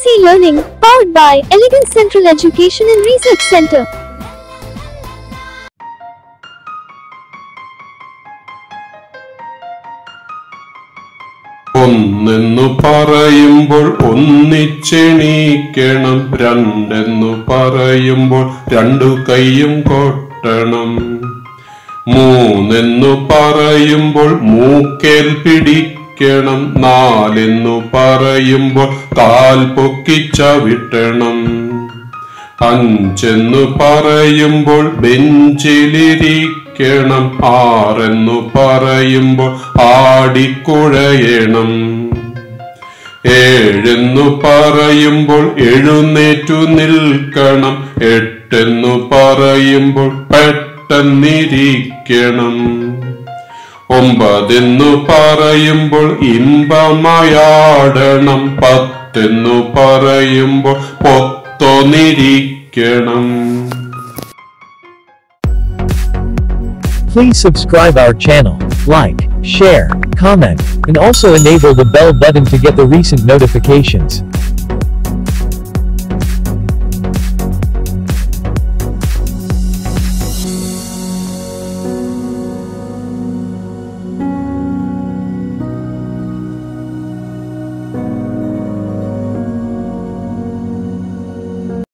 Learning, powered by Elegant Central Education and Research Center. ഒന്നെന്നു പറയുമ്പോൾ ഒന്നിച്ചെണീക്കണം, രണ്ടെന്നു പറയുമ്പോൾ രണ്ടു കൈയും കൊട്ടണം, മൂന്നെന്നു പറയുമ്പോൾ മൂക്കേൽ പിടിക്കണം, നാലെന്നു പറയുമ്പോൾ കാൽ പൊക്കിച്ചവിട്ടണം, അഞ്ചെന്നു പറയുമ്പോൾ ബെഞ്ചിലിരിക്കണം, ആറെന്നു പറയുമ്പോൾ ആടിക്കുഴയണം, ഏഴെന്നു പറയുമ്പോൾ എഴുന്നേറ്റു നിൽക്കണം, എട്ടെന്നു പറയുമ്പോൾ പെട്ടെന്നിരിക്കണം, ഒമ്പതെന്നു പറയുമ്പോൾ ഇമ്പമായാടണം, പത്തെന്നു പറയുമ്പോൾ പൊത്തൊന്നിരിക്കണം. Please subscribe our channel, like, share, comment, and also enable the bell button to get the recent notifications.